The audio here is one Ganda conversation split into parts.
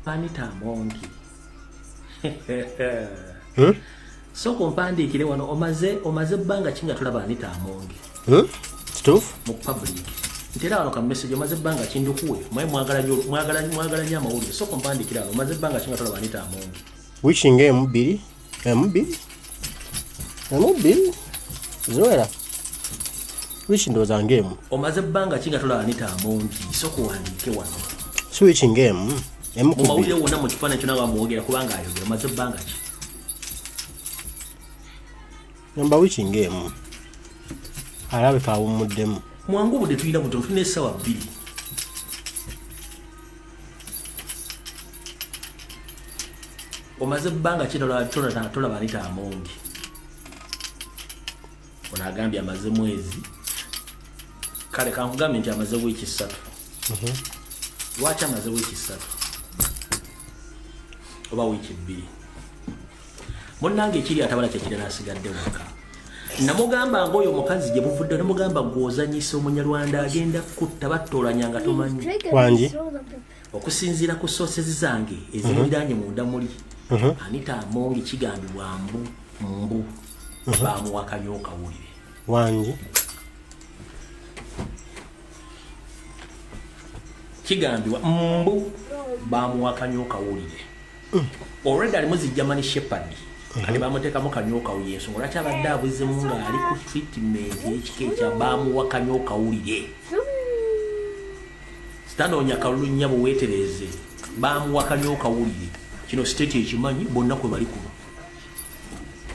Anita Mongi. So kumpandikire wano omaze banga chinga tulaba Anita Mongi. Stuff? Mu public. Ntera wano ka message omaze banga chindukuwe. Mwagala nyama uli. So kumpandikire wano omaze banga chinga tulaba Anita Mongi. Wishing MB. Zoera. Wishing those on game. Omaze banga chinga tulaba Anita Mongi. So kuwandike wano. Switching game. Mumawulire wonna mu kifaananyi kyonna bamwogera kubanga ayogera omaze bbanga ki? Number wishing game. Alabika awumuddemu. Mwangu budde tuyina buto tulina essaawa 2. Omaze bbanga ki tolaba Anita Mongi? Ono agambye amaze mwezi. Kale kankugambye nti amaze wiiki 3. Lwaki amaze wiiki 3? Oba wiiki 2. Munnange ekiri atabala kyekiri n'asigadde waka. Namugamba ng'oyo omukazi gye buvudde namugamba gw'ozanyisa Omunyarwanda agenda kutta battoolanya nga tomanyi. Wangi? Okusinziira ku sources zange ezibiranye munda muli. Anita Mongi kigambibwa mbu bamuwakanya okawulire. Wangi? Kigambibwa mbu bamuwakanya okawulire. Already ali muzi German Shepherd. Kali bamuteekamu kanyoka uyeso. Lwaki abadde abuzzemu ng'ali ku treatment y'ekika ekya bamuwakanya okawulire. Sitanoonya kalulu nnyabo weetereze. Bamuwakanya okawulire. Kino state ekimanyi bonna kwe bali kuno.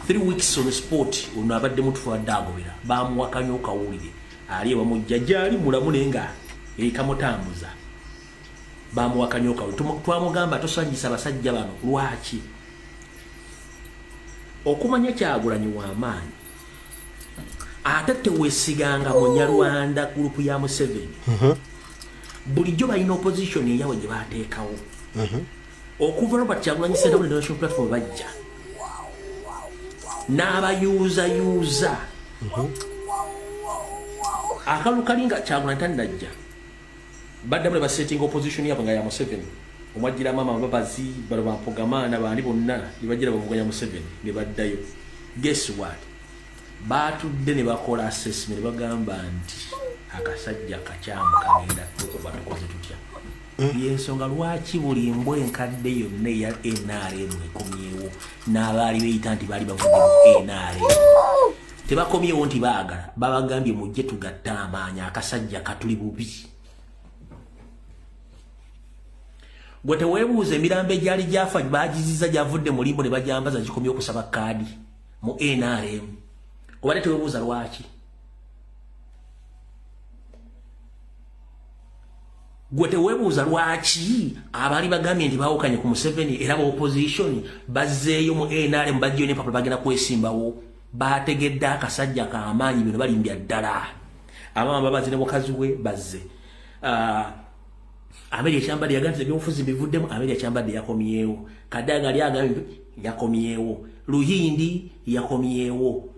3 weeks on the spot ono abadde mutufadde agobera. Bamuwakanya okawulire. Ali ewamujja gy'ali mulamu naye nga ekamutambuza. Bamuwakanya okawulire. Twamugamba tosanyisa basajja bano lwaki? Okumanya Kyagulanyi w'amaanyi. Ate teweesiganga Munyarwanda group ya Museveni. Bulijjo balina opposition eyawe gye baateekawo. Okuva Robert Kyagulanyi Center on the National Platform bajja. N'abayuuza. Akalu kalinga Kyagulanyi tannajja. Badda bwe basetting opposition yabwe nga ya Museveni. Omwajira mama babazi balo bampogamana bandi bonna libagira bavuganya Museveni ne baddayo. Guess what? Batudde ne bakola assessment bagamba nti akasajja kacyamu kagenda tukuba tukoze tutya. Yensonga lwaki buli mbwe enkadde yonna ya NRM ekomyewo n'abaali beyita nti baali bavuganya NRM. Tebakomyewo nti baagala babagambye mujje tugatta amaanyi akasajja katuli bubi. Gwe teweebuuza emirambo egyali gyafa baagiziza gyavudde mu limbo ne bajambaza gikomye okusaba kaadi mu NRM. Obadde teweebuuza lwaki? Gwe teweebuuza lwaki abaali bagambye nti baawukanye ku Museveni era ba opposition bazzeeyo mu NRM bajjayo ne papa bagenda kwesimbawo. Baategedde akasajja k'amaanyi bino balimbya ddala. Amama babazi ne mukazi we bazze. Ameria Chambadi yaganze ebyobufuzi bivuddemu. Ameria Chambadi yakomyewo. Kadaga lyagambye yakomyewo. Luhindi yakomyewo.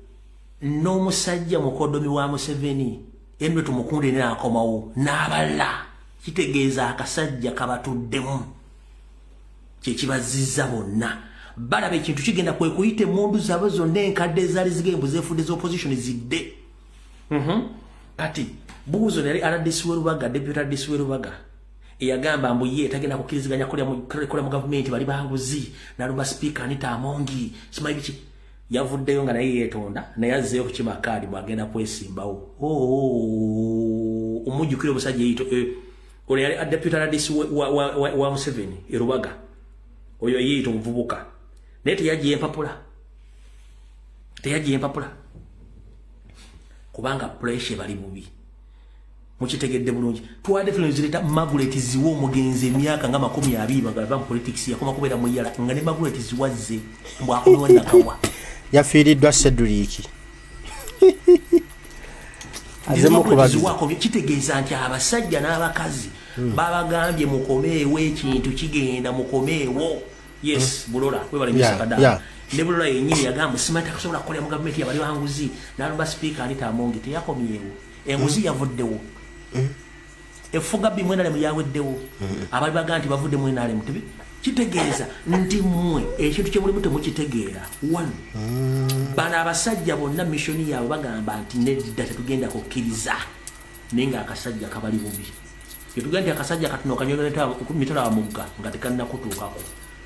N'omusajja mukodomi wa Museveni Emre tumukunde ne akomawo n'abala. Kitegeeza akasajja kabatuddemu. Kye kibazizza bonna. Balaba ekintu kigenda kwe kuyita emmundu zaabwe zonna enkadde ezaali zigembu zeefudde z'opposition zidde. Kati buuzo yali RDC Werubaga, Deputy RDC Werubaga. Eyagamba mbu ye tagenda kukiriziganya kola mu government bali banguzi nalumba Sipiika Anita Mongi simanyi biki yavuddeyo nga naye yeetonda naye azzeeyo ku kima kaadi bwagenda kwesimbawo. Omujjukira omusajja eyito oyo yali Deputy RDC wa Museveni Erubaga oyo yeeyita omuvubuka naye teyagiye empapula kubanga pressure bali bubi. Mukitegedde bulungi. Tuwadde films zileta Margaret ziwo omugenzi emyaka nga 20 bagaba mu politics yakoma kubeera mu yala nga ne Margaret ziwazze mbwakono nakawa yafiiriddwa Cedric azemu kubaziwa ko kitegeeza nti abasajja n'abakazi babagambye mukomeewo ekintu kigenda mukomeewo. Yes bulola we bali misakada ne bulola yenyini yagamba simata kusobola kukola mu government yabali banguzi nalumba Sipiika Anita Mongi teyakomyewo enguzi yavuddewo. Efuga bimwe nale mu yaweddewo abali baganti bavudde mu NRM kitegeeza nti mmwe ekintu kye mulimu temukitegeera. One, bano abasajja bonna missoni yaabwe bagamba nti nedda tetugenda kukkiriza naye nga akasajja kabali bubi. Yetugenda nti akasajja katuno kanyogera mitala wa mugga nga tekannakutuukako.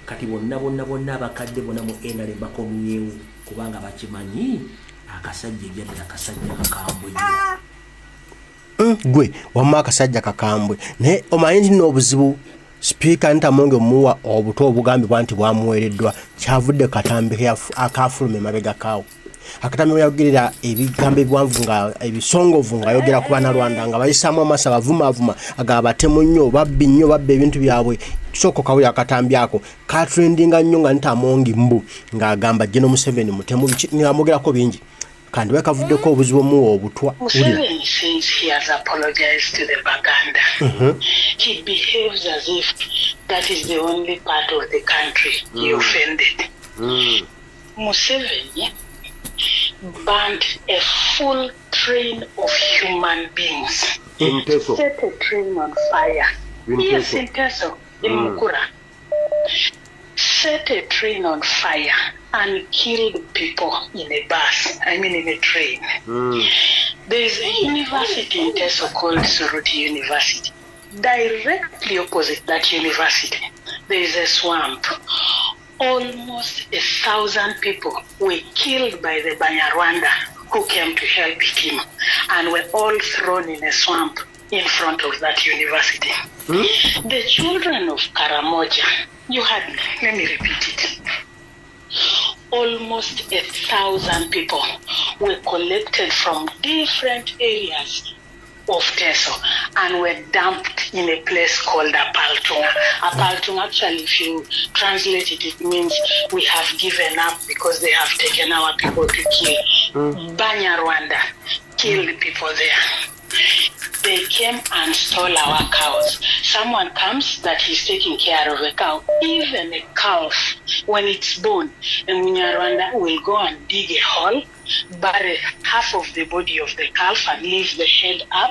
Kati bonna abakadde bonna mu NRM bakomyewo kubanga bakimanyi akasajja ejjadde akasajja kakambwe. Gwe wamma akasajja kakambwe naye omanyi nti n'obuzibu Sipiika Ntamonge muwa obutwa obugambibwa nti bwamuweereddwa kyavudde katambi akafuluma emabega kaawo. Akatambi we yayogerera ebigambo ebiwanvu nga ebisongovu ng'ayogera ku Bannarwanda nga bayisaamu amasa bavumaavuma agabatemu nnyo babbi nnyo babba ebintu byabwe. Kisoko kawuli akatambi ako katrendinga nnyo nga Ntamonge mbu ng'agamba Gen. Museveni mutemu ng'amogerako bingi. Kandi wekavuddeko obuzibu muwa obutwa. Museveni says he has apologized to the Baganda. He behaves as if that is the only part of the country he offended. Museveni burned a full train of human beings. In Teso. Set a train on fire. Yes, in Teso, in Mukura. Set a train on fire and killed people in a bus, in a train. There is a university in Teso called SURVE University. Directly opposite that university, there is a swamp. Almost 1,000 people were killed by the Banyarwanda who came to help him and were all thrown in a swamp in front of that university. The children of Karamoja, you had me, let me repeat it. Almost 1,000 people were collected from different areas of Teso and were dumped in a place called Apaltunga. Apaltunga, actually, if you translate it, it means we have given up because they have taken our people to kill. Banyarwanda killed people there. They came and stole our cows. Someone comes that he's taking care of a cow. Even a calf, when it's born, a Munyarwanda will go and dig a hole, bury half of the body of the calf and leave the head up.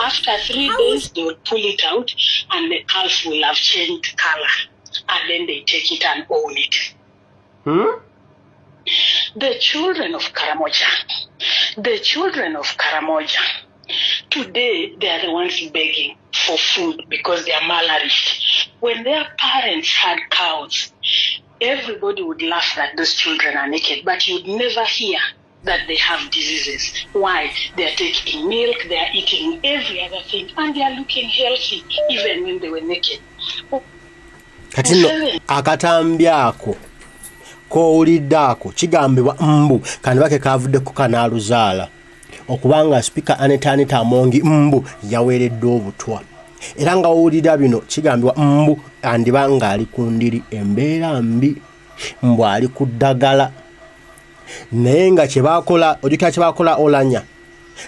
After 3 days, they will pull it out and the calf will have changed color. And then they take it and own it. The children of Karamoja, today they are the ones begging for food because they are malnourished. When their parents had cows, everybody would laugh that those children are naked, but you'd never hear that they have diseases. Why? They are taking milk, they are eating every other thing, and they are looking healthy even when they were naked. Katino akatambi ako kowulidde ako kigambibwa mbu kandi bake kavudde ku kanaaluzaala okubanga Sipiika Anita Ntamonge mbu yaweereddwa obutwa era nga wowulira bino kigambibwa mbu andibanga ali ku ndiri embeera mbi mbu ali ku ddagala naye nga kyebakola ojjukira kyebakola Olanya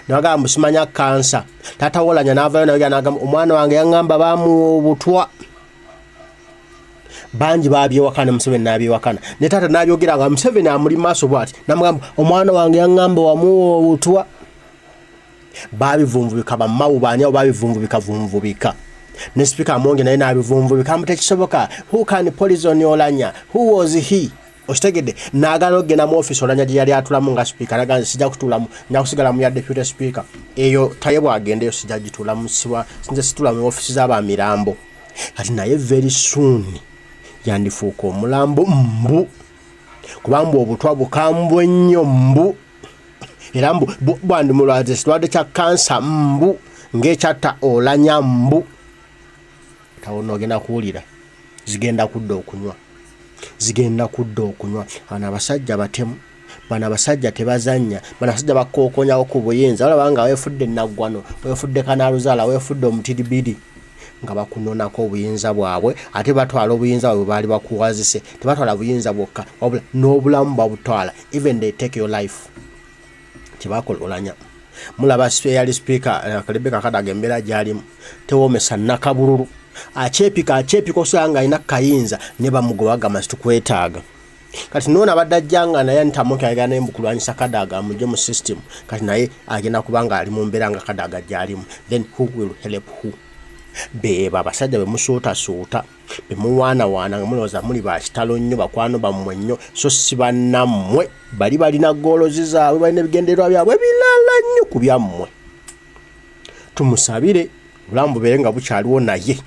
nagamba simanya kansa taata Olanya n'avayo nayo nagamba omwana wange yaŋŋamba baamuwa obutwa banji babyewakana Museveni n'abyewakana ne taata n'abyogera nga Museveni amuli maaso bw'ati namugamba omwana wange yaŋŋamba wamuwa obutwa babivunvubika bammawu baani abo babivunvubika ne Sipiika Amonge naye n'abivunvubika amu tekisoboka who can poison Olanya who was he okitegedde n'agaana okugenda mu office Olanya gye yali atulamu nga Sipiika naga sijja kutuulamu nja kusigala mu ya deputy speaker eyo taye bwagendeyo sijja gituulamu sinze situula mu office z'abamirambo kati naye very soon yandifuuka omulambo mbu kubanga obutwa bukambwe nnyo mbu era mbu bwandi mulwadde ekirwadde kya kansa mbu ng'ekyatta Olanya mbu tawona ogenda kuwulira zigenda kudda okunywa bano abasajja batemu bano abasajja tebazannya bano abasajja bakookonyawo ku buyinza olaba nga weefudde naggwano weefudde kanaaluzaala weefudde omutiribiri nga bakunonako obuyinza bwabwe ate batwala obuyinza bwabwe baali bakuwazise tebatwala buyinza bwokka wabula n'obulamu babutwala even they take your life tebakola Olanya mulaba yali Sipiika Rebecca Kadaga embeera gy'alimu tewoomesa nnakabululu akyepika osanga alina kayinza ne bamugoba bagamba situkwetaaga kati noona abadde ajjanga naye Ntamonge ayagala naye mukulwanyisa Kadaga amugye mu system kati naye agenda kubanga ali mu mbeera nga Kadaga gy'alimu then who will help who beba abasajja bemusuutasuuta bemuwaanawaana nga mulowooza muli bakitalo nnyo bakwano bammwe nnyo so si bannammwe bali balina goolozi zaabwe balina ebigendererwa byabwe bilala nnyo ku byammwe tumusabire obulamu bubeere nga bukyaliwo naye